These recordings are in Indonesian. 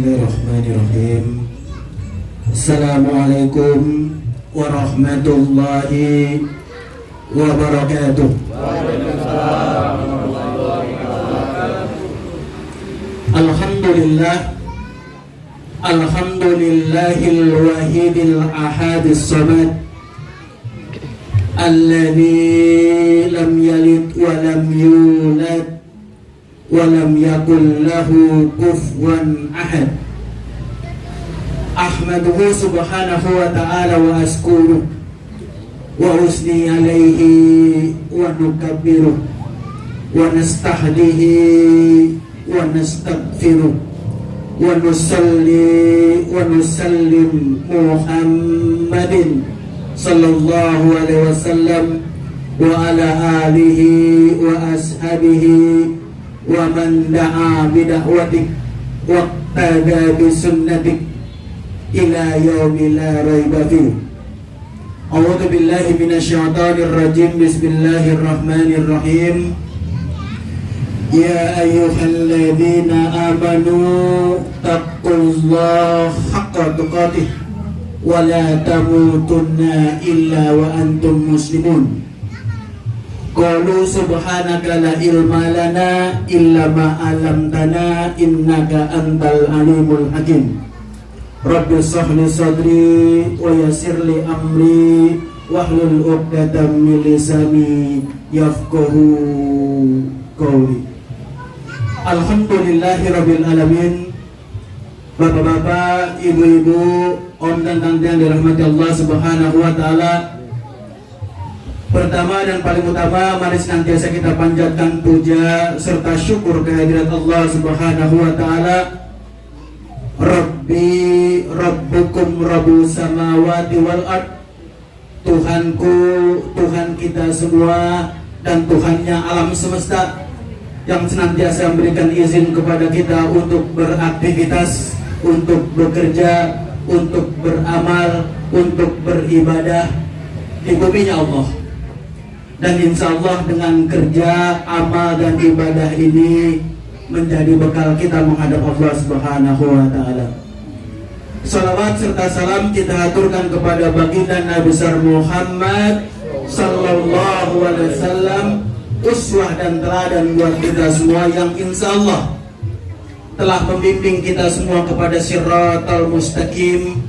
Bismillahirrahmanirrahim. Assalamualaikum warahmatullahi wabarakatuh. Alhamdulillah, alhamdulillahil wahidil ahadis samad, alladzi lam yalid wa lam yulad wa lam yakul lahu kufuwan ahad. Ahmaduhu subhanahu wa ta'ala wa askuruh wa usni alaihi wa nukabbiruh wa nastahdihi wa nastaghfiruh wa nusalli wa nusallim Muhammadin sallallahu alaihi wasallam wa ala alihi wa ashabihi wa man da'a bida'watik wa iqtada bisunnatik ila yaumi la raiba fih. A'udzu billahi minasyaitonir rajim. Bismillahirrahmanirrahim. Ya ayyuhalladzina amanu taqullaha haqqa tuqatih wa la tamutunna illa wa antum muslimun. Qalu subhanaka la ilma lana illa ma 'allamtana innaka antal alimul hakim. Rabbi shrah li sadri wa yassir li amri wahlul 'uqdatam min lisani yafqahu qawli. Alhamdulillahirabbil alamin. Bapak-bapak, ibu-ibu, om dan tante yang dirahmati Allah Subhanahu wa taala. Pertama dan paling utama, mari senantiasa kita panjatkan puja serta syukur kehadirat Allah Subhanahu wa taala. Rabbi rabbukum rabbus samawati wal ard. Tuhanku, Tuhan kita semua dan Tuhannya alam semesta, yang senantiasa memberikan izin kepada kita untuk beraktivitas, untuk bekerja, untuk beramal, untuk beribadah di buminya Allah. Dan insya Allah dengan kerja, amal, dan ibadah ini menjadi bekal kita menghadap Allah Subhanahu wa ta'ala. Salawat serta salam kita aturkan kepada baginda Nabi besar Muhammad sallallahu alaihi wasallam, uswah dan teladan buat kita semua, yang insya Allah telah membimbing kita semua kepada siratal mustaqim.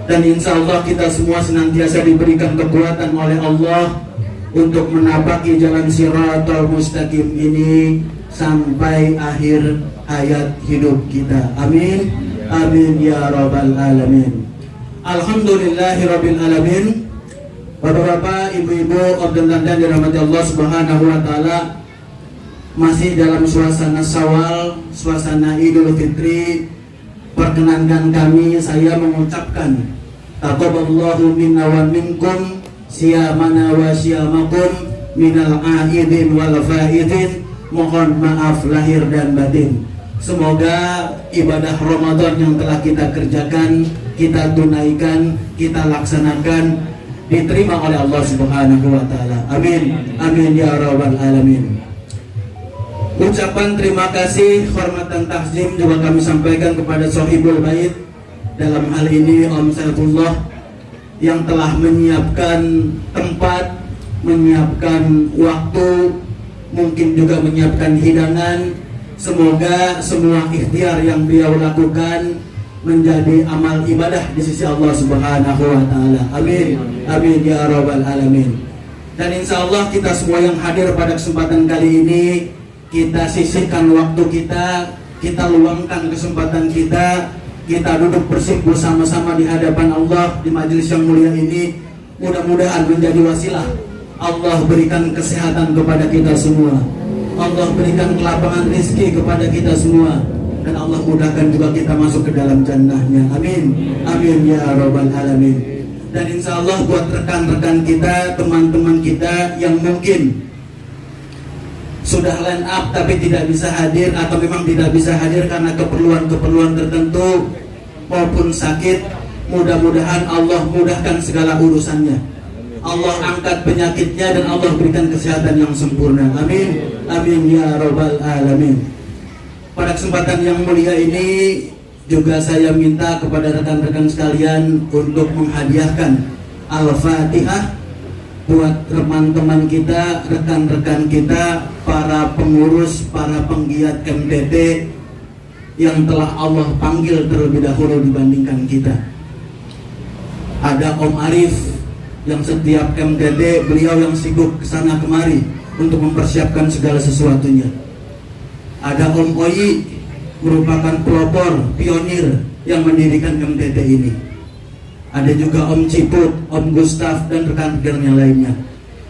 Dan insya Allah kita semua senantiasa diberikan kekuatan oleh Allah untuk menapaki jalan siratal mustaqim ini sampai akhir hayat hidup kita. Amin, amin ya rabbal alamin. Alhamdulillahirabbil alamin. Bapak-bapak, ibu-ibu, om dan tante dirahmati Allah Subhanahu wa taala, masih dalam suasana Syawal, suasana Idul Fitri. Perkenankan kami saya mengucapkan taqabbalallahu minna wa minkum siyamana wa siyamakum minal aidin wal faidin. Mohon maaf lahir dan batin. Semoga ibadah Ramadan yang telah kita kerjakan, kita tunaikan, kita laksanakan, diterima oleh Allah Subhanahu wa ta'ala. Amin, amin ya rabbal alamin. Ucapan terima kasih, hormat dan takzim juga kami sampaikan kepada Sohibul Bait, dalam hal ini Om Saifullah, yang telah menyiapkan tempat, menyiapkan waktu, mungkin juga menyiapkan hidangan. Semoga semua ikhtiar yang beliau lakukan menjadi amal ibadah di sisi Allah Subhanahu wa ta'ala. Amin, amin ya rabbal alamin. Dan insya Allah kita semua yang hadir pada kesempatan kali ini, kita sisihkan waktu kita, kita luangkan kesempatan kita, kita duduk bersih bersama-sama di hadapan Allah di majelis yang mulia ini. Mudah-mudahan menjadi wasilah Allah berikan kesehatan kepada kita semua, Allah berikan kelapangan rezeki kepada kita semua, dan Allah mudahkan juga kita masuk ke dalam jannahnya. Amin, amin ya rabbal alamin. Dan insya Allah buat rekan-rekan kita, teman-teman kita yang mungkin sudah line up tapi tidak bisa hadir, atau memang tidak bisa hadir karena keperluan-keperluan tertentu maupun sakit, mudah-mudahan Allah mudahkan segala urusannya, Allah angkat penyakitnya, dan Allah berikan kesehatan yang sempurna. Amin, amin ya rabbal alamin. Pada kesempatan yang mulia ini, Juga saya minta kepada rekan-rekan sekalian untuk menghadiahkan Al-Fatihah buat teman-teman kita, rekan-rekan kita, para pengurus, para penggiat MTT yang telah Allah panggil terlebih dahulu dibandingkan kita. Ada Om Arif yang setiap MTT beliau yang sibuk kesana kemari untuk mempersiapkan segala sesuatunya. Ada Om Oyi merupakan pelopor, pionir yang mendirikan MTT ini. Ada juga Om Ciput, Om Gustaf, dan rekan-rekan yang lainnya.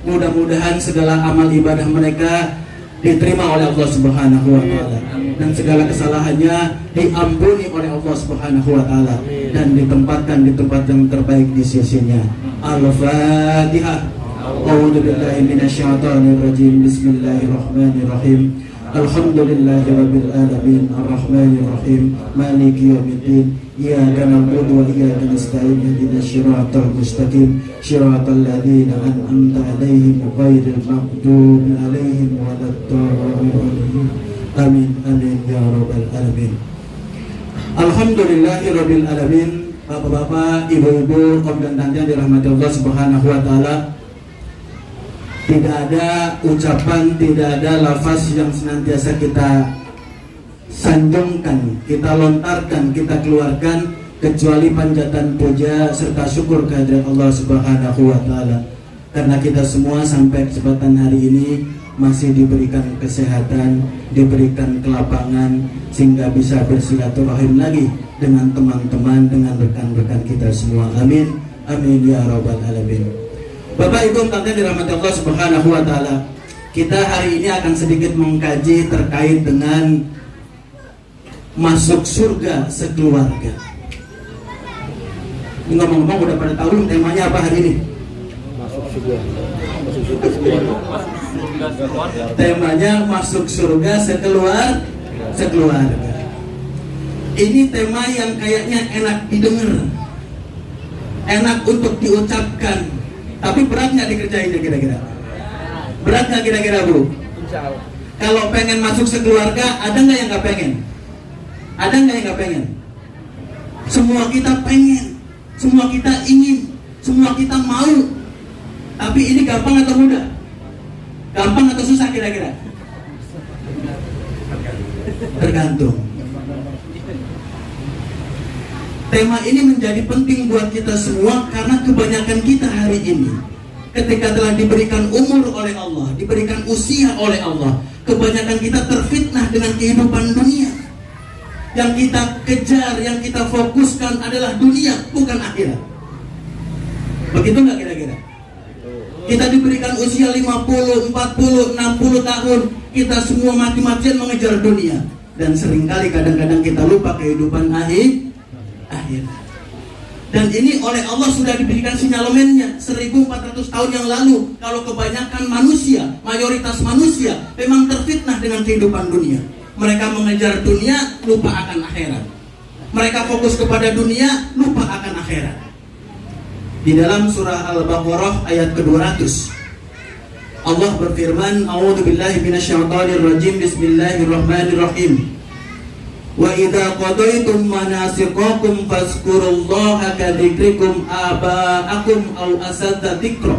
Mudah-mudahan segala amal ibadah mereka diterima oleh Allah Subhanahu wa Ta'ala, dan segala kesalahannya diampuni oleh Allah Subhanahu wa Ta'ala, dan ditempatkan di tempat yang terbaik di sisinya. Al-Fatihah. A'udzu billahi minasyaitonir rajim. Bismillahirrahmanirrahim. Alhamdulillahirabbil alamin arrahmanir rahim maliki yaumiddin iyyaka na'budu wa iyyaka nasta'in ihdinas siratal mustaqim siratal ladzina an'amta 'alaihim ghairil maghdubi 'alaihim waladdallin. Amin amin ya rabbal alamin. Alhamdulillahirabbil alamin. Bapak-bapak, ibu-ibu, om dan tante yang dirahmati Allah Subhanahu wa Ta'ala, tidak ada ucapan, tidak ada lafaz yang senantiasa kita sanjungkan, kita lontarkan, kita keluarkan kecuali panjatan puja serta syukur kehadirat Allah Subhanahu wa Ta'ala. Karena kita semua sampai kesempatan hari ini masih diberikan kesehatan, diberikan kelapangan, sehingga bisa bersilaturahim lagi dengan teman-teman, dengan rekan-rekan kita semua. Amin amin ya rabbal alamin. Bapak Ibu tante dirahmati Allah Subhanahu wa Ta'ala, kita hari ini akan sedikit mengkaji terkait dengan masuk surga sekeluarga. Ngomong-ngomong udah pada tahu belum temanya apa hari ini? Masuk surga. Temanya masuk surga sekeluarga. Ini tema yang kayaknya enak didengar, enak untuk diucapkan. Tapi berat nggak dikerjainnya kira-kira? Berat nggak kira-kira Bu? Kalau pengen masuk sekeluarga, ada nggak yang nggak pengen? Ada nggak yang nggak pengen? Semua kita pengen, semua kita ingin, semua kita mau. Tapi ini gampang atau mudah? Gampang atau susah kira-kira? Tergantung. Tema ini menjadi penting buat kita semua karena kebanyakan kita hari ini ketika telah diberikan umur oleh Allah, diberikan usia oleh Allah, kebanyakan kita terfitnah dengan kehidupan dunia. Yang kita kejar, yang kita fokuskan adalah dunia, bukan akhirat. Begitu nggak kira-kira? Kita diberikan usia 50, 40, 60 tahun, kita semua mati-matian mengejar dunia. Dan seringkali kadang-kadang kita lupa kehidupan akhir. Dan ini oleh Allah sudah diberikan sinyalemennya 1400 tahun yang lalu. Kalau kebanyakan manusia, mayoritas manusia memang terfitnah dengan kehidupan dunia. Mereka mengejar dunia, lupa akan akhirat. Mereka fokus kepada dunia, lupa akan akhirat. Di dalam surah Al-Baqarah ayat ke-200 Allah berfirman, A'udzubillahi minasyaitonirrajim, Bismillahirrahmanirrahim. Wa idza qadaytum manasikakum fazkurullaha kadzikrikum aba'akum aw asadda dzikra.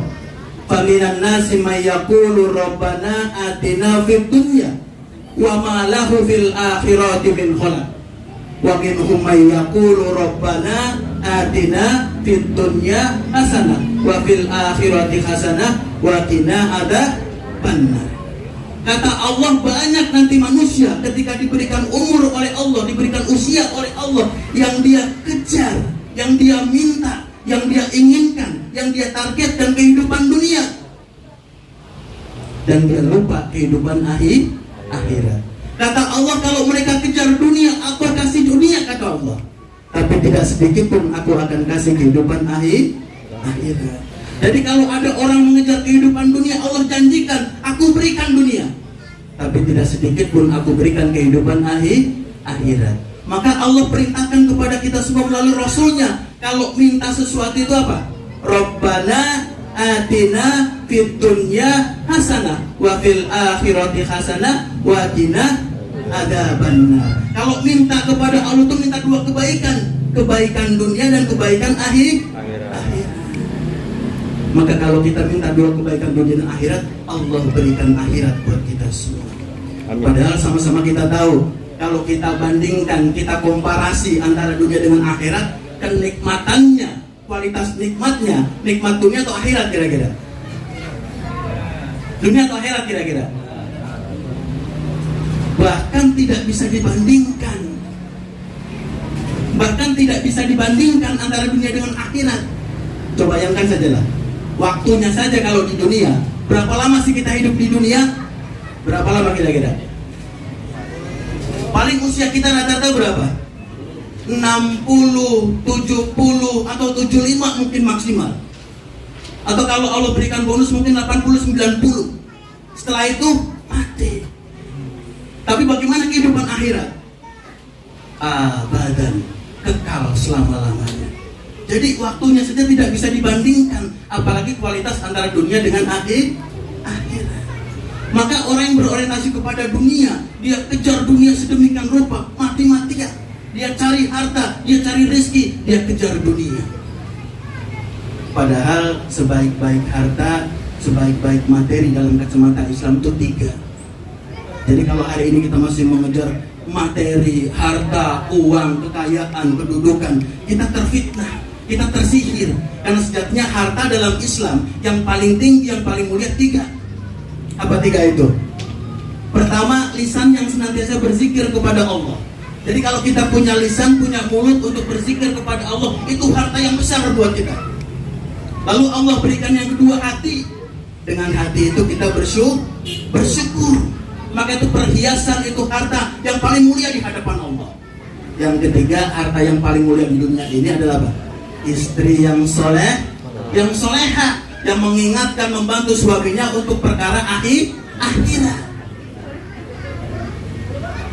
Faminan nasi may yaqulu rabbana atina fid dunya wa ma lahu fil akhirati min khalaq. Wa minhum may yaqulu rabbana atina fid dunya hasanah wa fil akhirati hasanah wa qina adzabannar. Kata Allah, banyak nanti manusia ketika diberikan umur oleh Allah, diberikan usia oleh Allah, yang dia kejar, yang dia minta, yang dia inginkan, yang dia targetkan kehidupan dunia, dan dia lupa kehidupan akhirat. Kata Allah, kalau mereka kejar dunia, aku kasih dunia, kata Allah, tapi tidak sedikit pun aku akan kasih kehidupan akhirat. Jadi kalau ada orang mengejar kehidupan dunia, Allah janjikan, aku berikan dunia, tapi tidak sedikit pun aku berikan kehidupan akhirat. Maka Allah perintahkan kepada kita semua melalui Rasulnya, kalau minta sesuatu itu apa? Rabbana atina fid dunya hasanah wa fil akhirati hasanah wa qina adzabannar. Kalau minta kepada Allah itu minta dua kebaikan, kebaikan dunia dan kebaikan akhirat. Maka kalau kita minta dua kebaikan dunia dan akhirat, Allah berikan akhirat buat kita semua. Amin. Padahal sama-sama kita tahu, kalau kita bandingkan, kita komparasi antara dunia dengan akhirat, kenikmatannya, kualitas nikmatnya, nikmat dunia atau akhirat kira-kira? Dunia atau akhirat kira-kira? Bahkan tidak bisa dibandingkan. Bahkan tidak bisa dibandingkan antara dunia dengan akhirat. Coba bayangkan sajalah, waktunya saja kalau di dunia, berapa lama sih kita hidup di dunia? Berapa lama kira-kira? Paling usia kita rata-rata berapa? 60, 70 atau 75 mungkin maksimal. Atau kalau Allah berikan bonus mungkin 80, 90. Setelah itu mati. Tapi bagaimana kehidupan akhirat? Abadan, kekal selama-lamanya. Jadi waktunya saja tidak bisa dibandingkan, apalagi kualitas antara dunia dengan akhirat. Maka orang yang berorientasi kepada dunia, dia kejar dunia sedemikian rupa, mati-matian. Dia cari harta, dia cari rezeki, dia kejar dunia. Padahal sebaik-baik harta, sebaik-baik materi dalam kacamata Islam itu 3. Jadi kalau hari ini kita masih mengejar materi, harta, uang, kekayaan, kedudukan, kita terfitnah, kita tersihir. Karena sejatinya harta dalam Islam yang paling tinggi, yang paling mulia 3. Apa 3 itu? Pertama, lisan yang senantiasa berzikir kepada Allah. Jadi kalau kita punya lisan, punya mulut untuk berzikir kepada Allah, itu harta yang besar buat kita. Lalu Allah berikan yang kedua, hati. Dengan hati itu kita bersyukur. Maka itu perhiasan, itu harta yang paling mulia di hadapan Allah. Yang ketiga, harta yang paling mulia di dunia ini adalah apa? Istri yang soleh, yang soleha, yang mengingatkan, membantu suaminya untuk perkara akhirat.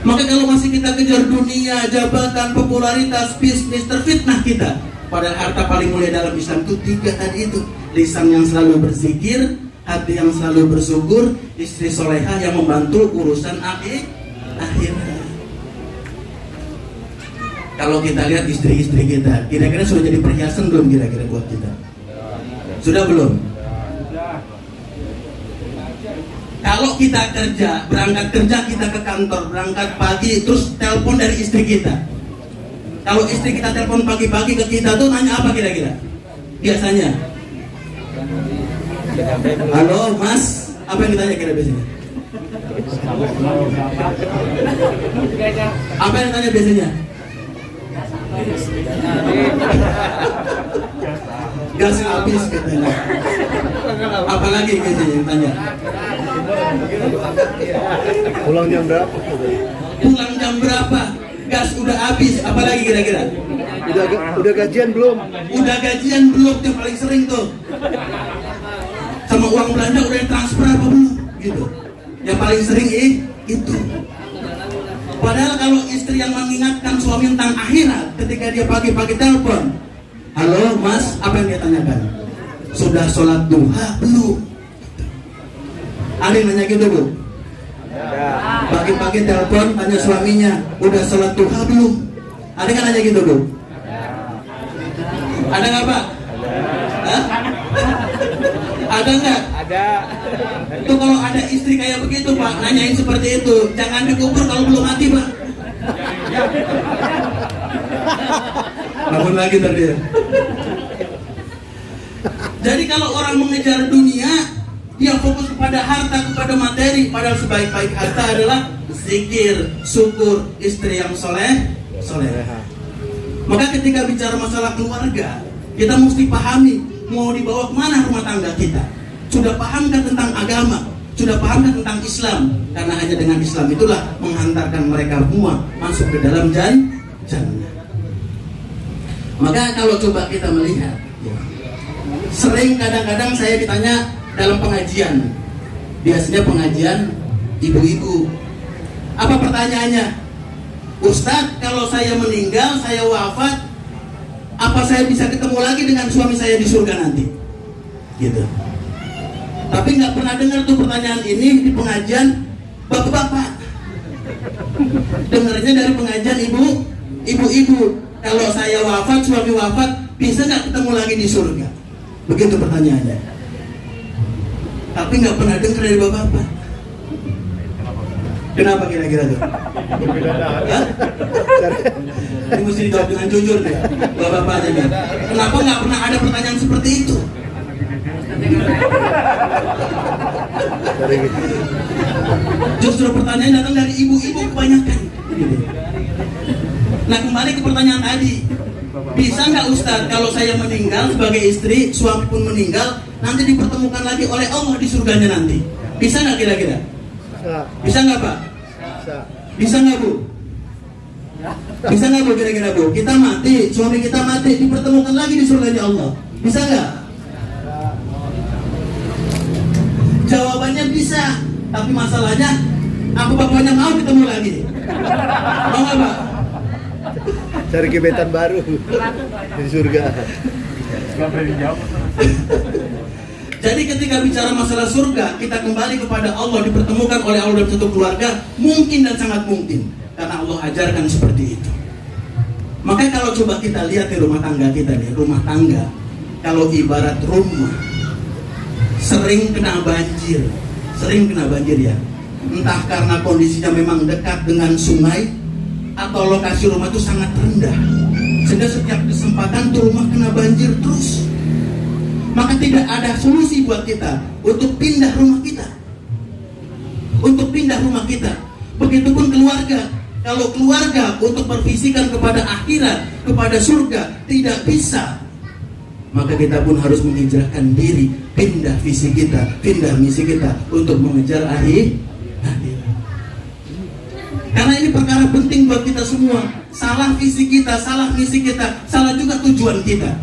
Maka kalau masih kita kejar dunia, jabatan, popularitas, bisnis, terfitnah kita. Padahal harta paling mulia dalam Islam itu 3 tadi itu. Lisan yang selalu berzikir, hati yang selalu bersyukur, istri solehah yang membantu urusan akhirat. Kalau kita lihat istri-istri kita, kira-kira sudah jadi perhiasan belum kira-kira buat kita? Sudah belum? Kalau kita kerja, berangkat kerja kita ke kantor, berangkat pagi, terus telepon dari istri kita. Kalau istri kita telepon pagi-pagi ke kita tuh nanya apa kira-kira? Biasanya, halo mas, apa yang ditanya kira biasanya? Apa yang ditanya biasanya? Gas habis katanya. Apalagi biasanya yang tanya? Pulang jam berapa? Pulang jam berapa? Gas udah habis. Apalagi kira-kira? Udah gajian belum? Udah gajian belum? Yang paling sering tuh. Sama uang belanja udah transfer apa belum? Gitu. Yang paling sering itu. Padahal kalau istri yang mengingatkan suami tentang akhirat, ketika dia pagi-pagi telepon, halo mas, apa yang dia tanyakan? Sudah sholat duha belum? Ada yang nanya gitu bu? Pagi-pagi telepon tanya suaminya, udah sholat duha belum? Ada yang nanya gitu bu? Ada nggak pak? Hah? Ada nggak? Ada. Itu kalau ada istri kayak begitu pak, nanyain seperti itu, jangan dikubur kalau belum mati pak. Bangun lagi tadi. Jadi kalau orang mengejar dunia, dia fokus kepada harta, kepada materi. Padahal sebaik-baik harta adalah zikir, syukur, istri yang soleha. Maka ketika bicara masalah keluarga, kita mesti pahami mau dibawa kemana rumah tangga kita. Sudah pahamkah tentang agama? Sudah pahamkah tentang Islam? Karena hanya dengan Islam itulah menghantarkan mereka semua masuk ke dalam jannah. Maka kalau coba kita melihat, sering kadang-kadang saya ditanya dalam pengajian, biasanya pengajian ibu-ibu, apa pertanyaannya? Ustadz, kalau saya meninggal, saya wafat, apa saya bisa ketemu lagi dengan suami saya di surga nanti? Gitu. Tapi nggak pernah dengar tuh pertanyaan ini di pengajian bapak-bapak. Dengarnya dari pengajian ibu-ibu. Kalau saya wafat, suami wafat, bisa nggak ketemu lagi di surga? Begitu pertanyaannya. Tapi nggak pernah dengar dari bapak-bapak. Kenapa kira-kira tuh? Hah? Ini mesti dijawab dengan jujur ya, bapak-bapak aja nih. Kenapa nggak pernah ada pertanyaan seperti itu? Justru pertanyaan datang dari ibu-ibu kebanyakan. Nah, kembali ke pertanyaan tadi, bisa nggak Ustadz kalau saya meninggal sebagai istri, suami pun meninggal, nanti dipertemukan lagi oleh Allah di surganya nanti? Bisa nggak kira-kira? Bisa nggak Pak? Bisa nggak Bu? Bisa nggak Bu kira-kira Bu? Kita mati, suami kita mati, dipertemukan lagi di surganya Allah. Bisa nggak? Jawabannya bisa, tapi masalahnya aku bapaknya mau ketemu lagi. Mau nggak Pak? Cari gebetan baru di surga. Jadi ketika bicara masalah surga, kita kembali kepada Allah, dipertemukan oleh Allah dalam satu keluarga, mungkin dan sangat mungkin, karena Allah ajarkan seperti itu. Maka kalau coba kita lihat di rumah tangga kita nih, rumah tangga, kalau ibarat rumah, sering kena banjir ya. Entah karena kondisinya memang dekat dengan sungai, atau lokasi rumah itu sangat rendah, sehingga setiap kesempatan tuh rumah kena banjir terus. Maka tidak ada solusi buat kita untuk pindah rumah kita. Begitupun keluarga. Kalau keluarga untuk bervisikan kepada akhirat, kepada surga, tidak bisa, maka kita pun harus menghijrahkan diri, pindah visi kita, pindah misi kita untuk mengejar akhirat. Karena ini perkara penting buat kita semua. Salah visi kita, salah misi kita, salah juga tujuan kita.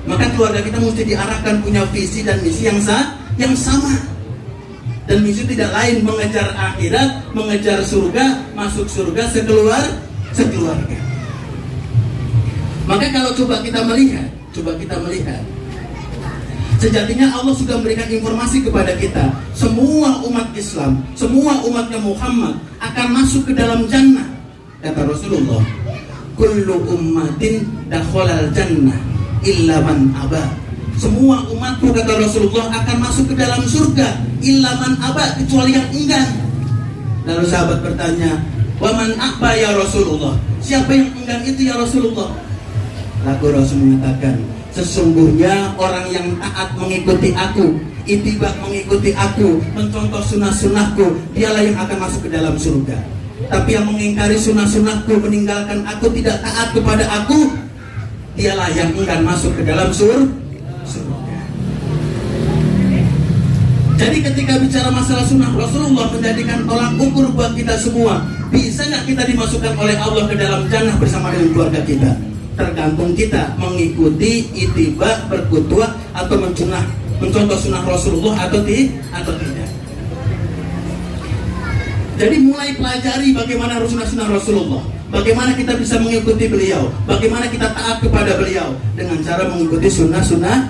Maka keluarga kita mesti diarahkan punya visi dan misi yang sama. Dan misi tidak lain mengejar akhirat, mengejar surga, masuk surga sekeluarga. Maka kalau coba kita melihat, sejatinya Allah sudah memberikan informasi kepada kita. Semua umat Islam, semua umatnya Muhammad akan masuk ke dalam jannah. Kata Rasulullah, kullu ummatin dakhalal jannah illa man aba. Semua umatku, kata Rasulullah, akan masuk ke dalam surga illa man aba, kecuali yang enggan. Lalu sahabat bertanya, wa man aba ya Rasulullah? Siapa yang enggan itu ya Rasulullah? Lalu Rasul mengatakan, sesungguhnya orang yang taat mengikuti aku, itibak mengikuti aku, mencontoh sunnah-sunnahku, dialah yang akan masuk ke dalam surga. Tapi yang mengingkari sunnah-sunnahku, meninggalkan aku, tidak taat kepada aku, dialah yang enggan masuk ke dalam surga. Jadi ketika bicara masalah sunnah Rasulullah menjadikan tolak ukur buat kita semua. Bisa nggak kita dimasukkan oleh Allah ke dalam jannah bersama dengan keluarga kita? Tergantung kita mengikuti, ittiba, berkutuah, atau mencontoh sunnah Rasulullah atau tidak. Jadi mulai pelajari bagaimana sunnah Rasulullah, bagaimana kita bisa mengikuti beliau, bagaimana kita taat kepada beliau dengan cara mengikuti sunnahnya.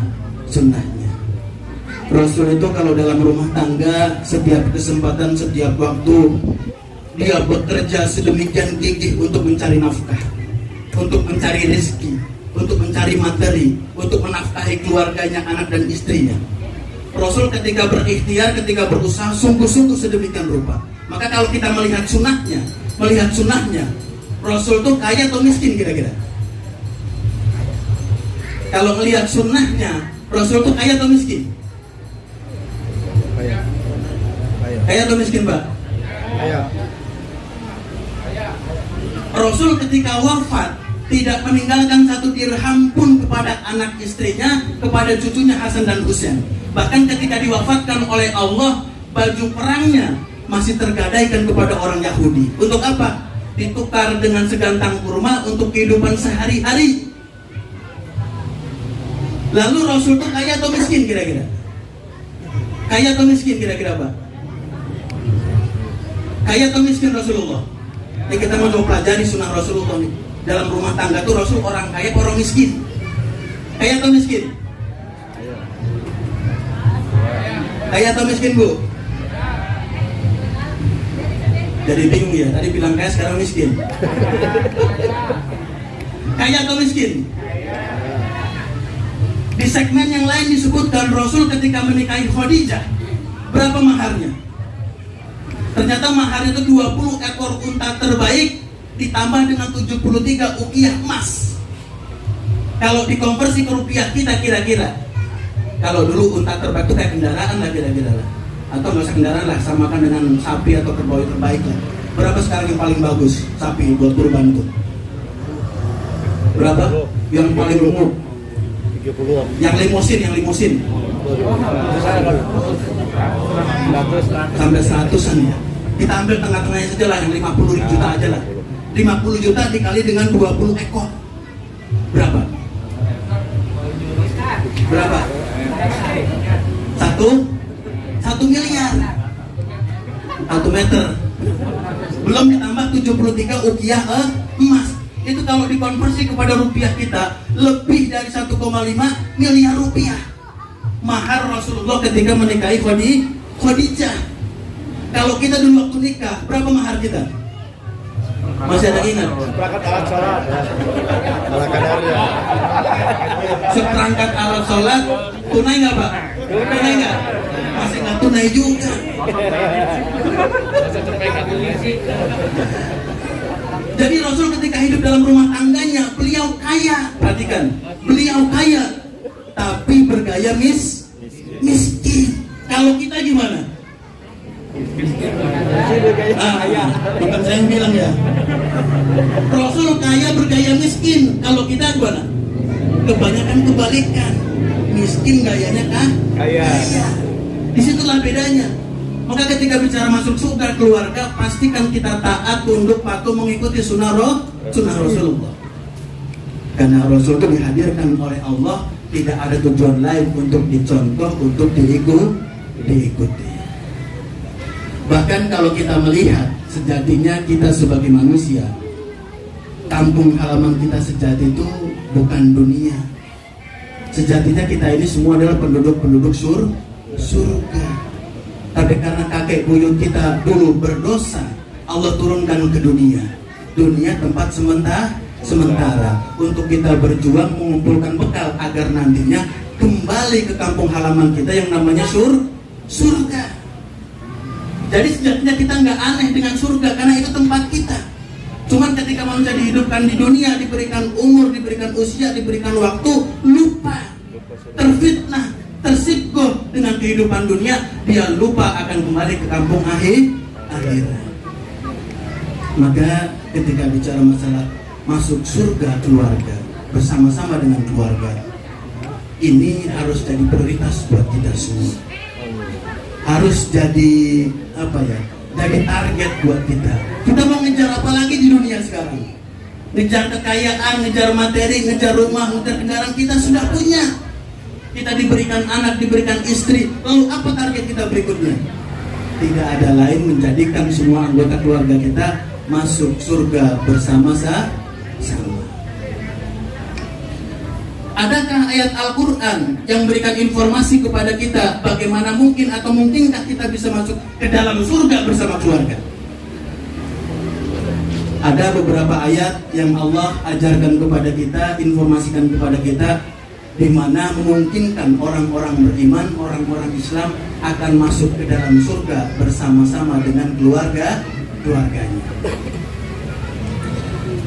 Rasul itu kalau dalam rumah tangga, setiap kesempatan, setiap waktu, dia bekerja sedemikian gigih untuk mencari nafkah, untuk mencari rezeki, untuk mencari materi, untuk menafkahi keluarganya, anak dan istrinya. Rasul ketika berikhtiar, ketika berusaha sungguh-sungguh sedemikian rupa. Maka kalau kita melihat sunnahnya, Rasul itu kaya atau miskin kira-kira? Kalau melihat sunnahnya, Rasul itu kaya atau miskin? Kaya atau miskin, Pak? Kaya. Rasul ketika wafat tidak meninggalkan satu dirham pun kepada anak istrinya, kepada cucunya Hasan dan Husain. Bahkan ketika diwafatkan oleh Allah, baju perangnya masih tergadaikan kepada orang Yahudi. Untuk apa? Ditukar dengan segantang kurma untuk kehidupan sehari-hari. Lalu Rasul itu kaya atau miskin kira-kira? Kaya atau miskin kira-kira, Pak? Kaya atau miskin Rasulullah? Ini kita mau coba pelajari sunnah Rasulullah nih. Dalam rumah tangga tuh Rasul orang kaya, orang miskin? Kaya atau miskin? Kaya atau miskin, Bu? Jadi bingung ya, tadi bilang kaya sekarang miskin. Kaya atau miskin? Di segmen yang lain disebutkan Rasul ketika menikahi Khadijah, berapa maharnya? Ternyata maharnya itu 20 ekor unta terbaik ditambah dengan 73 uqiyah emas. Kalau dikonversi ke rupiah kita kira-kira, kalau dulu unta terbaik itu kayak kendaraan lah kira-kira lah, atau nggak usah kendaraan lah, samakan dengan sapi atau kerbau terbaik lah. Berapa sekarang yang paling bagus sapi buat kurban itu? Berapa? Yang paling umum? 30. Yang limusin sampai 100-an ya. Kita ambil tengah-tengahnya saja lah, yang 50 juta aja lah. 50 juta dikali dengan 20 ekor. Berapa? Berapa? 1 miliar. 1 meter. Belum ditambah 73 uqiyah emas. Itu kalau dikonversi kepada rupiah kita lebih dari 1,5 miliar rupiah. Mahar Rasulullah ketika menikahi Khadijah. Kalau kita dulu waktu nikah, berapa mahar kita? Masih ada ingat? Seperangkat alat sholat. Ala kadarnya. Seperangkat alat sholat, tunai nggak Pak? Tunai nggak? Masih nggak tunai juga. Jadi Rasul ketika hidup dalam rumah tangganya, beliau kaya. Perhatikan, beliau kaya, tapi bergaya miskin. Kalau kita gimana? Bukan saya yang bilang ya. Rasul kaya bergaya miskin. Kalau kita gimana? Kebanyakan kebalikan. Miskin gayanya kan? Kaya. Disitulah bedanya. Maka ketika bicara masuk surga keluarga, pastikan kita taat, tunduk, patuh, mengikuti sunnah Rasulullah. Karena Rasul itu dihadirkan oleh Allah, tidak ada tujuan lain untuk dicontoh, untuk diikuti. Bahkan kalau kita melihat sejatinya kita sebagai manusia, kampung halaman kita sejati itu bukan dunia. Sejatinya kita ini semua adalah penduduk surga. Tapi karena kakek buyut kita dulu berdosa, Allah turunkan ke dunia. Dunia tempat sementara untuk kita berjuang mengumpulkan bekal agar nantinya kembali ke kampung halaman kita yang namanya surga. Jadi sejatinya kita nggak aneh dengan surga karena itu tempat kita. Cuman ketika manusia dihidupkan di dunia, diberikan umur, diberikan usia, diberikan waktu, lupa, terfitnah, tersibuk dengan kehidupan dunia, dia lupa akan kembali ke kampung akhirat. Maka ketika bicara masalah masuk surga keluarga, bersama-sama dengan keluarga, ini harus jadi prioritas buat kita semua. Harus jadi jadi target buat kita. Kita mau ngejar apa lagi di dunia sekarang? Ngejar kekayaan, ngejar materi, ngejar rumah, ngejar kendaraan, kita sudah punya. Kita diberikan anak, diberikan istri. Lalu apa target kita berikutnya? Tidak ada lain menjadikan semua anggota keluarga kita masuk surga bersama-sama. Adakah ayat Al-Quran yang memberikan informasi kepada kita bagaimana mungkin atau mungkinkah kita bisa masuk ke dalam surga bersama keluarga? Ada beberapa ayat yang Allah ajarkan kepada kita, informasikan kepada kita, di mana memungkinkan orang-orang beriman, orang-orang Islam akan masuk ke dalam surga bersama-sama dengan keluarganya.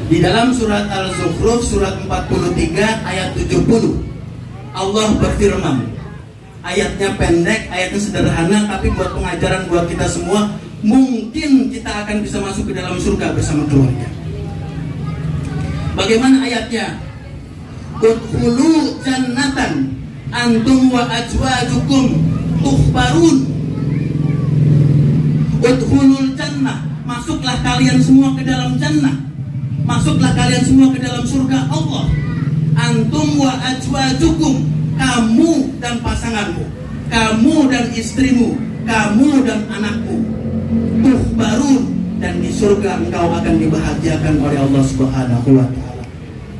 Di dalam surat Al-Zukhruf surat 43 ayat 70, Allah berfirman. Ayatnya pendek, ayatnya sederhana, tapi buat pengajaran buat kita semua, mungkin kita akan bisa masuk ke dalam surga bersama keluarga. Bagaimana ayatnya? Udkhulu jannatan antum wa azwajukum tuhbarun. Udkhulul jannah, masuklah kalian semua ke dalam jannah. Masuklah kalian semua ke dalam surga Allah. Antum wa azwajukum, kamu dan pasanganmu, kamu dan istrimu, kamu dan anakmu. Tuhbarun, dan di surga engkau akan dibahagiakan oleh Allah Subhanahu wa taala.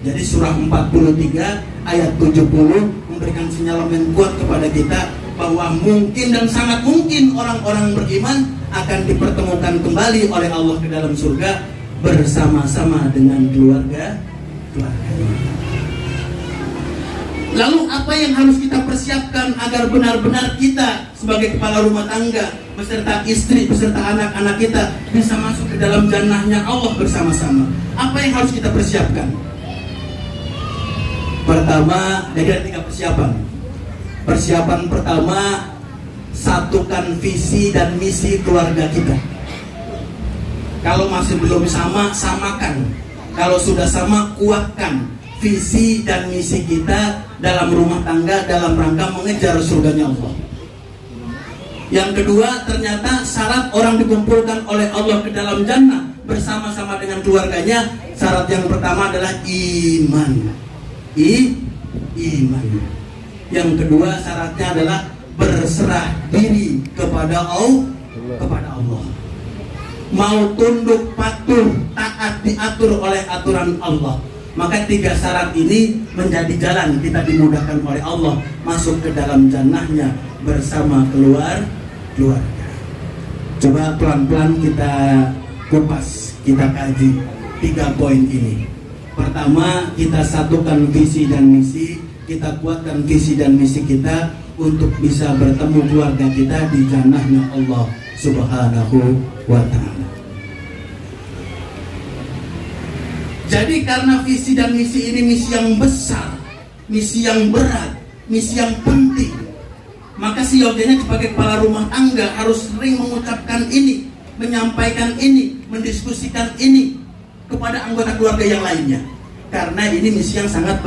Jadi surah 43 ayat 70 memberikan sinyalemen kuat kepada kita bahwa mungkin dan sangat mungkin orang-orang beriman akan dipertemukan kembali oleh Allah ke dalam surga bersama-sama dengan keluarga. Lalu apa yang harus kita persiapkan agar benar-benar kita sebagai kepala rumah tangga beserta istri, beserta anak-anak kita bisa masuk ke dalam jannahnya Allah bersama-sama? Apa yang harus kita persiapkan? Pertama, ada 3 persiapan. Persiapan pertama, satukan visi dan misi keluarga kita. Kalau masih belum sama, samakan. Kalau sudah sama, kuatkan visi dan misi kita dalam rumah tangga dalam rangka mengejar surganya Allah. Yang kedua, ternyata syarat orang dikumpulkan oleh Allah ke dalam jannah bersama-sama dengan keluarganya. Syarat yang pertama adalah iman. Iman. Yang kedua syaratnya adalah berserah diri kepada Allah. Mau tunduk patuh, taat, diatur oleh aturan Allah. Maka 3 syarat ini menjadi jalan kita dimudahkan oleh Allah masuk ke dalam jannahnya bersama keluarga. Coba pelan-pelan kita kupas, kita kaji 3 poin ini. Pertama, kita satukan visi dan misi, kita kuatkan visi dan misi kita untuk bisa bertemu keluarga kita di jannahnya Allah Subhanahu wa ta'ala. Jadi karena visi dan misi ini misi yang besar, misi yang berat, misi yang penting, maka seyogianya sebagai kepala rumah tangga harus sering mengucapkan ini, menyampaikan ini, mendiskusikan ini kepada anggota keluarga yang lainnya. Karena ini misi yang sangat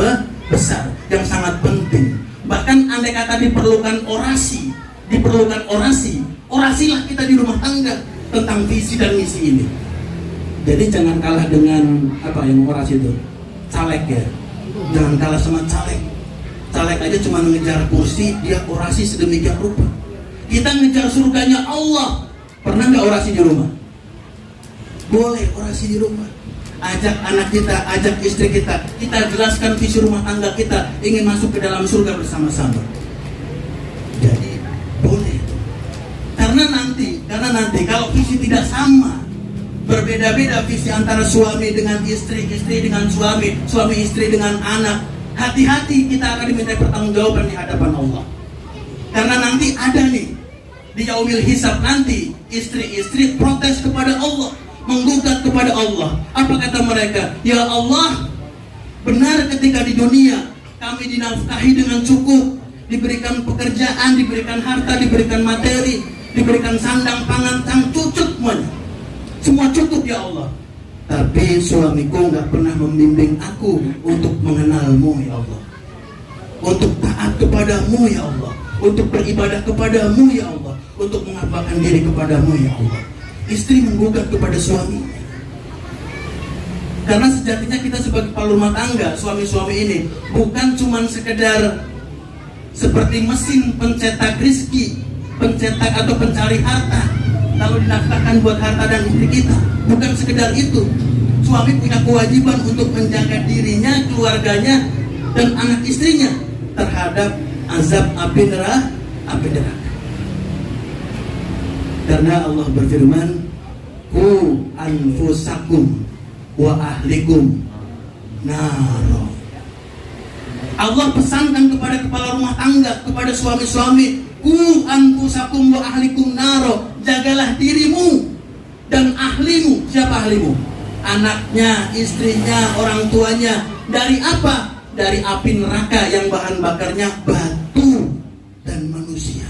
besar, yang sangat penting. Bahkan andai kata diperlukan orasi, orasilah kita di rumah tangga tentang visi dan misi ini. Jadi jangan kalah dengan apa yang orasi itu, caleg ya. Jangan kalah sama caleg. Caleg aja cuma mengejar kursi, dia orasi sedemikian rupa. Kita ngejar surganya Allah. Pernah nggak orasi di rumah? Boleh orasi di rumah. Ajak anak kita, ajak istri kita. Kita jelaskan visi rumah tangga kita, ingin masuk ke dalam surga bersama-sama. Jadi boleh. Karena nanti kalau visi tidak sama, berbeda-beda visi antara suami dengan istri, istri dengan suami, suami istri dengan anak. Hati-hati, kita akan diminta pertanggungjawaban di hadapan Allah. Karena nanti ada nih di yaumil hisab nanti istri-istri protes kepada Allah, menggugat kepada Allah. Apa kata mereka? Ya Allah, benar ketika di dunia kami dinafkahi dengan cukup, diberikan pekerjaan, diberikan harta, diberikan materi, diberikan sandang, pangan, sang cucuk semuanya. Semua cukup ya Allah. Tapi suamiku nggak pernah membimbing aku untuk mengenalmu ya Allah, untuk taat kepadamu ya Allah, untuk beribadah kepadamu ya Allah, untuk mengabdikan diri kepadamu ya Allah. Istri menggugat kepada suaminya. Karena sejatinya kita sebagai kepala rumah tangga, suami-suami ini bukan cuma sekedar seperti mesin pencetak rezeki, pencetak atau pencari harta, lalu dinafkahkan buat harta dan istri kita. Bukan sekedar itu. Suami punya kewajiban untuk menjaga dirinya, keluarganya, dan anak istrinya terhadap azab api neraka. Karena Allah berfirman, ku anfusakum wa ahlikum naro. Allah pesankan kepada kepala rumah tangga, kepada suami-suami, ku anfusakum wa ahlikum naro. Jagalah dirimu dan ahlimu. Siapa ahlimu? Anaknya, istrinya, orang tuanya. Dari apa? Dari api neraka yang bahan bakarnya batu dan manusia.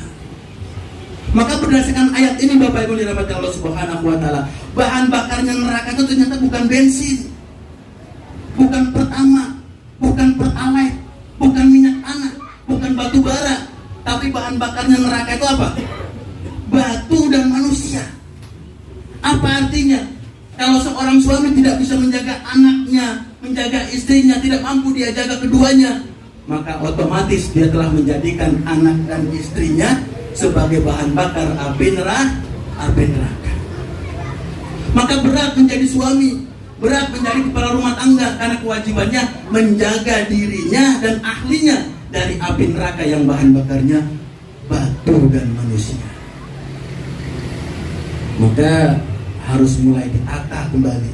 Maka berdasarkan ayat ini Bapak Ibu dirahmati Allah Subhanahu wa taala, bahan bakarnya neraka itu ternyata bukan bensin, bukan pertama, bukan pertalite, bukan minyak tanah, bukan batu bara, tapi bahan bakarnya neraka itu apa? Batu dan manusia. Apa artinya? Kalau seorang suami tidak bisa menjaga anaknya, menjaga istrinya, tidak mampu dia jaga keduanya, maka otomatis dia telah menjadikan anak dan istrinya sebagai bahan bakar api neraka. Maka berat menjadi suami, berat menjadi kepala rumah tangga, karena kewajibannya menjaga dirinya dan ahlinya dari api neraka yang bahan bakarnya batu dan manusia. Maka harus mulai ditata kembali.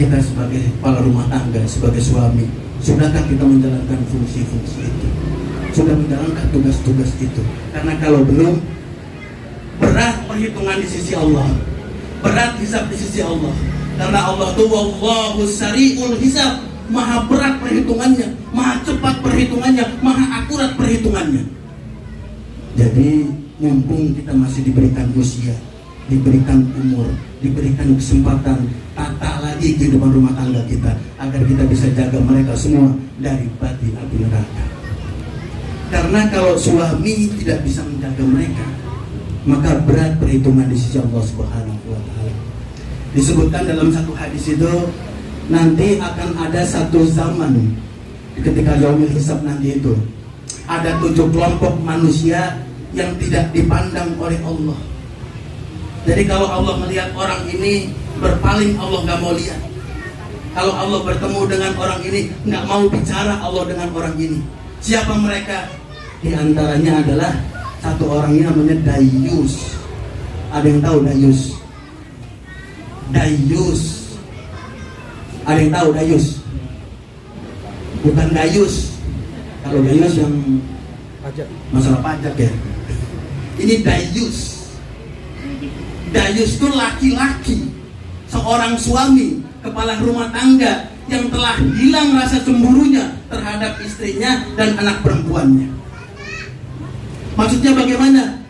Kita sebagai kepala rumah tangga, sebagai suami, sudahkah kita menjalankan fungsi-fungsi itu? Sudah menjalankan tugas-tugas itu? Karena kalau belum, berat perhitungan di sisi Allah, berat hisab di sisi Allah. Karena Allah itu wallahu sari'ul hisab, maha berat perhitungannya, maha cepat perhitungannya, maha akurat perhitungannya. Jadi mumpung kita masih diberikan usia, diberikan umur, diberikan kesempatan, tata lagi kehidupan rumah tangga kita agar kita bisa jaga mereka semua dari bati api neraka. Karena kalau suami tidak bisa menjaga mereka, maka berat perhitungan di sisi Allah Subhanahu wa Ta'ala. Disebutkan dalam satu hadis itu, nanti akan ada satu zaman ketika yaumul hisab nanti itu, ada 7 kelompok manusia yang tidak dipandang oleh Allah. Jadi kalau Allah melihat orang ini berpaling, Allah nggak mau lihat. Kalau Allah bertemu dengan orang ini, nggak mau bicara Allah dengan orang ini. Siapa mereka? Di antaranya adalah satu orang ini namanya Dayus. Ada yang tahu Dayus? Dayus. Ada yang tahu Dayus? Bukan Dayus. Kalau Dayus yang Pajak. masalah pajak ya. Ini Dayus. Dayus itu laki-laki, seorang suami, kepala rumah tangga yang telah hilang rasa cemburunya terhadap istrinya dan anak perempuannya. Maksudnya bagaimana?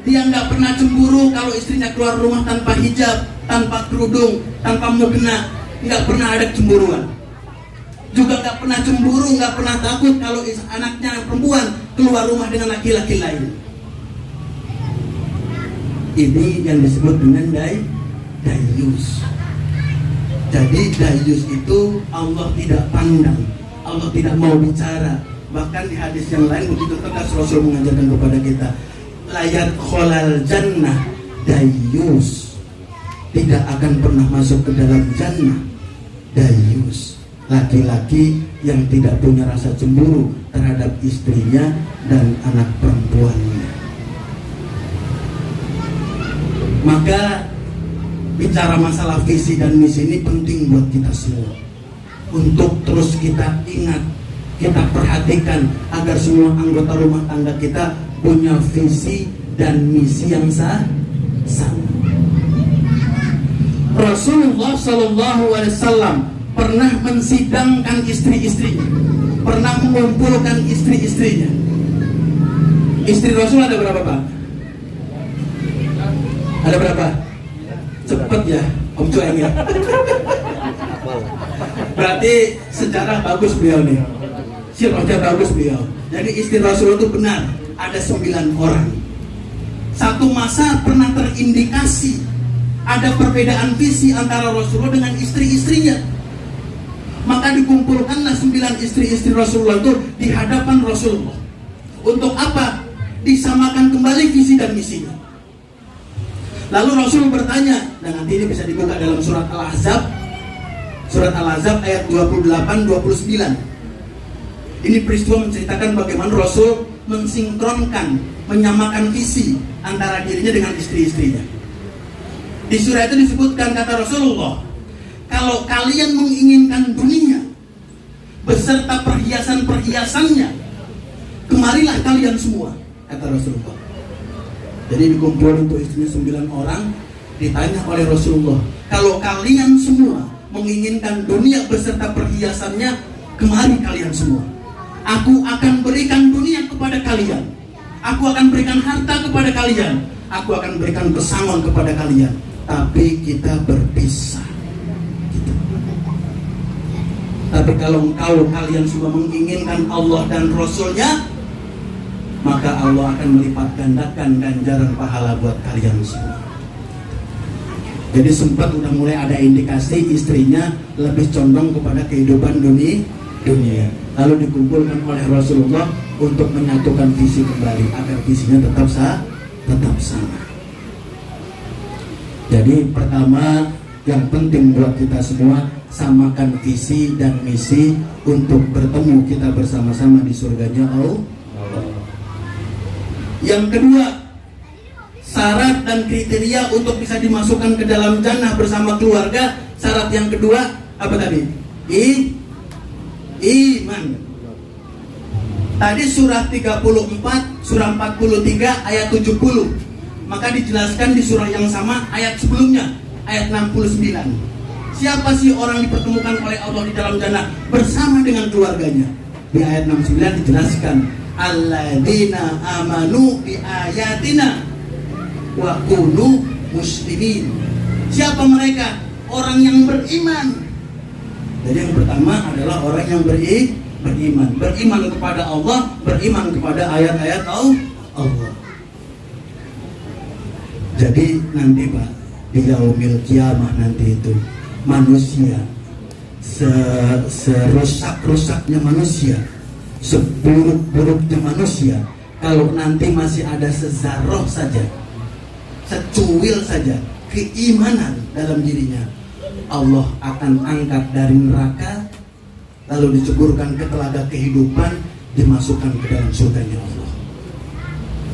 Dia nggak pernah cemburu kalau istrinya keluar rumah tanpa hijab, tanpa kerudung, tanpa mukena, nggak pernah ada cemburuan. Juga nggak pernah cemburu, nggak pernah takut kalau anaknya perempuan keluar rumah dengan laki-laki lain. Ini yang disebut dengan Dayus. Jadi Dayus itu Allah tidak pandang, Allah tidak mau bicara. Bahkan di hadis yang lain begitu tegas Rasul mengajarkan kepada kita, layat kholal jannah Dayus, tidak akan pernah masuk ke dalam jannah Dayus, laki-laki yang tidak punya rasa cemburu terhadap istrinya dan anak perempuannya. Maka bicara masalah visi dan misi ini penting buat kita semua, untuk terus kita ingat, kita perhatikan agar semua anggota rumah tangga kita punya visi dan misi yang sama. Rasulullah SAW pernah mensidangkan istri-istrinya, pernah mengumpulkan istri-istrinya. Istri Rasul ada berapa, Pak? Ada berapa? Cepet ya, Om Cueng ya. Berarti sejarah bagus beliau nih, sirahnya bagus beliau. Jadi istri Rasul itu benar ada 9 orang. Satu masa pernah terindikasi ada perbedaan visi antara Rasulullah dengan istri-istrinya. Maka dikumpulkanlah 9 istri-istri Rasulullah itu di hadapan Rasulullah. Untuk apa? Disamakan kembali visi dan misinya. Lalu Rasul bertanya, dan nanti ini bisa dibuka dalam surat Al-Ahzab, ayat 28-29. Ini peristiwa menceritakan bagaimana Rasul mensinkronkan, menyamakan visi antara dirinya dengan istri-istrinya. Di surah itu disebutkan, kata Rasulullah, kalau kalian menginginkan dunia beserta perhiasan-perhiasannya, kemarilah kalian semua, kata Rasulullah. Jadi dikumpul untuk istrinya 9 orang, ditanya oleh Rasulullah, kalau kalian semua menginginkan dunia beserta perhiasannya, kemari kalian semua. Aku akan berikan dunia kepada kalian, aku akan berikan harta kepada kalian, aku akan berikan pesangon kepada kalian, tapi kita berpisah gitu. Tapi kalau kalian semua menginginkan Allah dan Rasulnya, maka Allah akan melipat gandakan ganjaran pahala buat kalian semua. Jadi sempat udah mulai ada indikasi istrinya lebih condong kepada kehidupan dunia. Lalu dikumpulkan oleh Rasulullah untuk menyatukan visi kembali agar visinya tetap sama. Jadi pertama yang penting buat kita semua, samakan visi dan misi untuk bertemu kita bersama-sama di surganya Allah. Yang kedua, syarat dan kriteria untuk bisa dimasukkan ke dalam jannah bersama keluarga. Syarat yang kedua apa tadi? Iman. Tadi surah 34, surah 43 ayat 70. Maka dijelaskan di surah yang sama ayat sebelumnya, ayat 69. Siapa sih orang dipertemukan oleh Allah di dalam jannah bersama dengan keluarganya? Di ayat 69 dijelaskan, alladzina amanu bi ayatina wa kunu muslimin. Siapa mereka? Orang yang beriman. Jadi yang pertama adalah orang yang beriman. Beriman kepada Allah, beriman kepada ayat-ayat Allah. Jadi nanti Pak, di yaumil kiamah nanti itu manusia serusak-rusaknya manusia, seburuk-buruknya manusia, kalau nanti masih ada sezarroh saja, secuil saja keimanan dalam dirinya, Allah akan angkat dari neraka, lalu diceburkan ke telaga kehidupan, dimasukkan ke dalam surganya Allah.